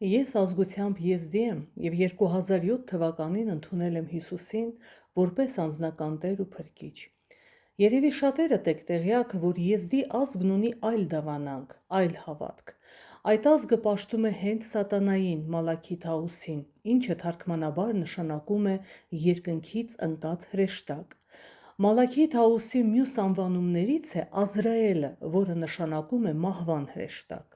Ես ազգությամբ եզդի եմ և 2007 թվականին ընդունել եմ Հիսուսին որպես անձնական Տեր ու Փրկիչ։ Երևի շատերդ եք տեղյակ, որ եզդի ազգն ունի այլ դավանանք, այլ հավատք։ Այդ ազգը պաշտում է հենց սատանային Մալաքի Թաուսին, ինչը թարգմանաբար նշանակում է երկնքից ընկած հրեշտակ։ Մալաքի Թաուսի մյուս անվանումներից է Ազրայելը, որը նշանակում է մահվան հրեշտակ։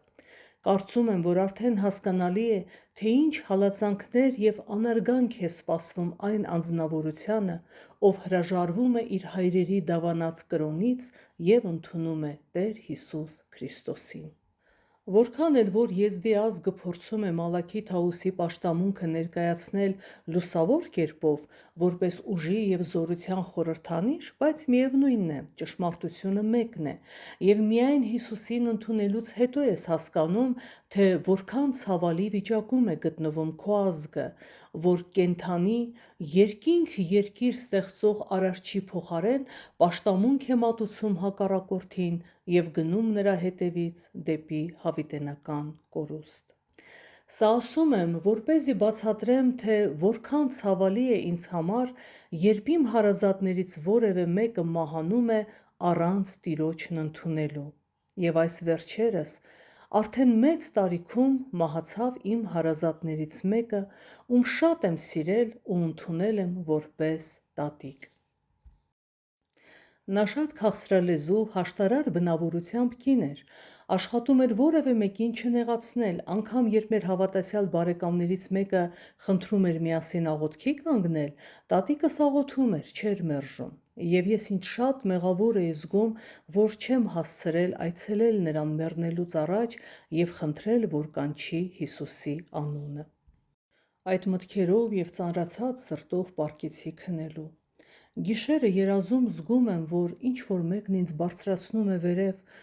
Կարծում եմ, որ արդեն հասկանալի է, թե ինչ հալածանքներ և անարգանք է սպասվում այն անձնավորությանը, ով հրաժարվում է իր հայրերի դավանած կրոնից և ընդունում է Տեր Հիսուս Քրիստոսին։ Որքան էլ որ եզդի ազգը փորձում է Մալաքի Թաուսի պաշտամունքը ներկայացնել լուսավոր կերպով, որպես ուժի և զորության խորհրդանիշ, բայց միևնույնն է, ճշմարտությունը մեկն է, և միայն Հիսուսին ընդունելուց հետո ես հասկանում, թե որքան ցավալի վիճակում է գտնվում քո ազգը, որ կենդանի, երկինք-երկիր ստեղծող Արարչի փոխարեն պաշտամունք է մատուցում հակառակորդին և գնում նրա հետևից դեպի հավիտենական կորուստ։ Սա ասում եմ, որպեսզի բացատրեմ, թե որքան ցավալի է ինձ համար, երբ իմ հարազատներից որևէ մեկը մահանում է առանց Տիրոջն ընդունելու։ Եվ այս վերջերս արդեն մեծ տարիքում մահացավ իմ հարազատներից մեկը, ում շատ եմ սիրել ու ընդունել եմ որպես տատիկ։ Նա շատ քաղցրալեզու, հաշտարար բնավորությամբ կին էր, աշխատում էր որևէ մեկին չնեղացնել, անգամ երբ մեր հավատացյալ բարեկամներից մեկը խնդրում էր միասին աղոթքի կանգնել, տատիկս աղոթում էր, չէր մերժում, և ես ինձ շատ մեղավոր էի զգում, որ չեմ հասցրել այցելել նրան մեռնելուց առաջ և խնդրել, որ կանչի Հիսուսի անունը։ Այդ մտքերով և ծանրացած սրտով պառկեցի քնելու։ Գիշերը երազում զգում եմ, որ ինչ-որ մեկն ինձ բարձրացնում է վերև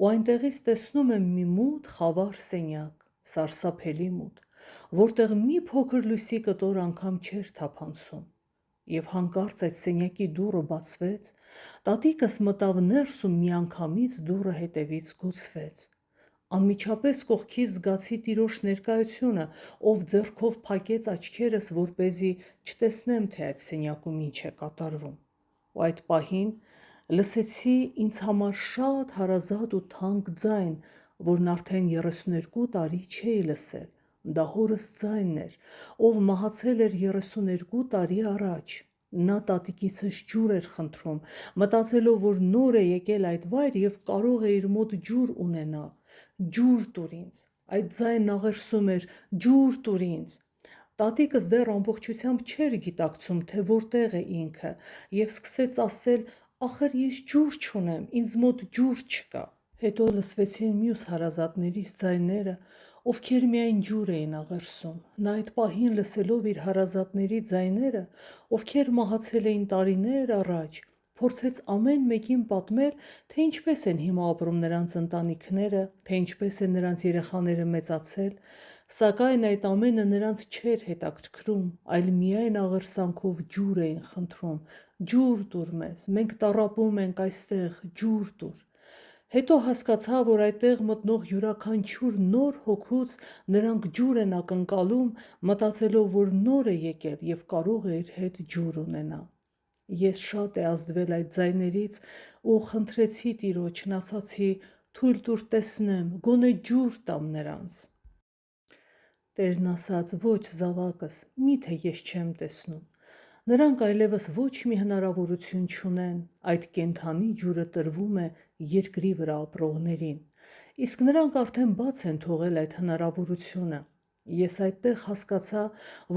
ու այնտեղից տեսնում եմ մի մութ խավար սենյակ, սարսափելի մութ, որտեղ մի փոքր լույսի կտոր անգամ չէր թափանցում։ Եվ հանկարծ այդ սենյակի դուռը բացվեց, տատիկս մտավ ներս ու միանգամից դուռը հետևից գոցվեց։ Անմիջապես կողքից զգացի Տիրոջ ներկայությունը, ով ձեռքով փակեց աչքերս, որպեսզի չտեսնեմ, թե այդ սենյակում ինչ է կատարվում։ Ու այդ պահին լսեցի ինձ համար շատ հարազատ ու թանկ ձայն, որն արդեն 32 տարի չէի լսել։ Դա հորս ձայնն էր, ով մահացել էր 32 տարի առաջ։ Նա տատիկիցս ջուր էր խնդրում, մտածելով, որ նոր է եկել այդ վայր և կարող է իր մոտ ջուր ունենա։ «Ջուր տուր ինձ»։ Այդ ձայնն աղերսում էր. «Ջուր տուր ինձ»։ Տատիկս դեռ ամբողջությամբ չէր գիտակցում, թե որտեղ է ինքը, և սկսեց ասել. «Ախր ես ջուր չունեմ, ինձ մոտ ջուր չկա»։ Հետո լսվեցին մյուս հարազատներիս ձայները, ովքեր միայն ջուր էին աղերսում։ Նա այդ պահին լսելով իր հարազատների ձայները, ովքեր մահացել էին տարիներ առաջ, փորձեց ամեն մեկին պատմել, թե ինչպես են հիմա ապրում նրանց ընտանիքները, թե ինչպես են նրանց երեխաները մեծացել, սակայն այդ ամենը նրանց չէր հետաքրքրում, այլ միայն աղերսանքով ջուր էին խնդրում. «Ջուր տուր մեզ, մենք տառապում ենք այստեղ, ջուր տուր»։ Հետո հասկացա, որ այդտեղ մտնող յուրաքանչյուր նոր հոգուց նրանք ջուր են ակնկալում, մտածելով, որ նոր է եկել և կարող է իր հետ ջուր ունենա։ Ես շատ է ազդվել այդ ձայներից ու խնդրեցի Տիրոջն, ասացի. «Թույլ տուր տեսնեմ, գոնե ջուր տամ նրանց»։ Տերն ասաց. «Ոչ, զավակս, միթե ես չեմ տեսնում։ Նրանք այլևս ոչ մի հնարավորություն չունեն, այդ կենդանի ջուրը տրվում է երկրի վրա ապրողներին, իսկ նրանք արդեն բաց են թողել այդ հնարավորությունը»։ Ես այդտեղ հասկացա,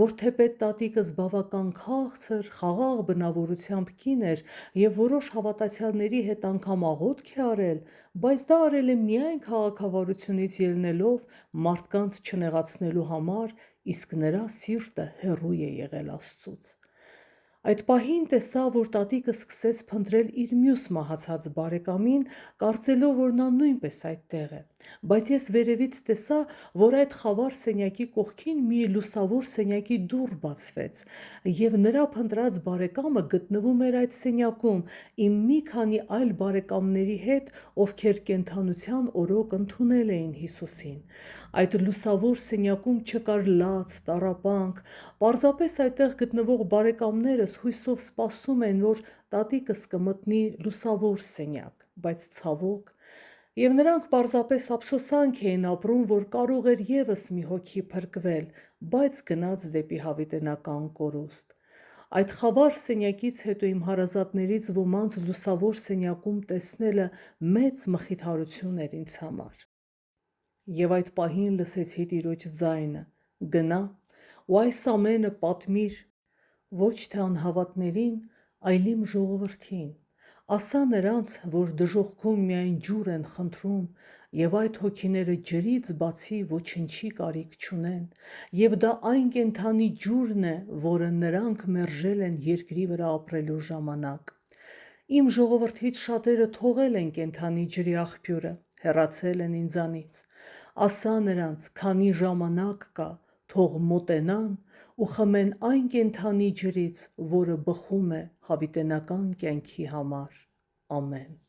որ թեպետ տատիկս բավական քաղցր, խաղաղ բնավորությամբ կին էր և որոշ հավատացյալների հետ անգամ աղոթք է արել, բայց դա արել է միայն քաղաքավարությունից ելնելով մարդկանց չնեղացնելու համար, իսկ նրա սիրտը հեռու է եղել Աստծուց։ Այդ պահին տեսա, որ տատիկս սկսեց փնտրել իր մյուս մահացած բարեկամին, կարծելով, որ նա նույնպես այդտեղ է։ Բայց ես վերևից տեսա, որ այդ խավար սենյակի կողքին մի լուսավոր սենյակի դուռ բացվեց, և նրա փնտրած բարեկամը գտնվում էր այդ սենյակում իմ մի քանի այլ բարեկամների հետ, ովքեր կենդանության օրոք ընդունել էին Հիսուսին։ Այդ լուսավոր սենյակում չկար լաց, տառապանք, պարզապես այդտեղ գտնվող բարեկամներս հույսով սպասում են, որ տատիկս կմտնի լուսավոր սենյակ, բայց ցավոք, և նրանք պարզապես ափսոսանք էին ապրում, որ կարող էր ևս մի հոգի փրկվել, բայց գնաց դեպի հավիտենական կորուստ։ Այդ խավար սենյակից հետո իմ հարազատներից ոմանց լուսավոր սենյակում տեսնելը մեծ մխիթարություն էր ինձ համար։ Եվ այդ պահին լսեցի Տիրոջ ձայնը. «Գնա ու այս ամենը պատմիր ոչ թե անհավատներին, այլ իմ ժողովրդին։ Ասա նրանց, որ դժոխքում միայն ջուր են խնդրում, և այդ հոգիները ջրից բացի ոչնչի կարիք չունեն, և դա այն կենդանի ջուրն է, որը նրանք մերժել են երկրի վրա ապրելու ժամանակ։ Իմ ժողովրդից շատերը թողել են կենդանի ջրի աղբյուրը, հեռացել են ինձանից։ Ասա նրանց, քանի ժամանակ կա, թող մոտենան ու խմեն այն կենդանի ջրից, որը բխում է հավիտենական կյանքի համար։ Ամեն»։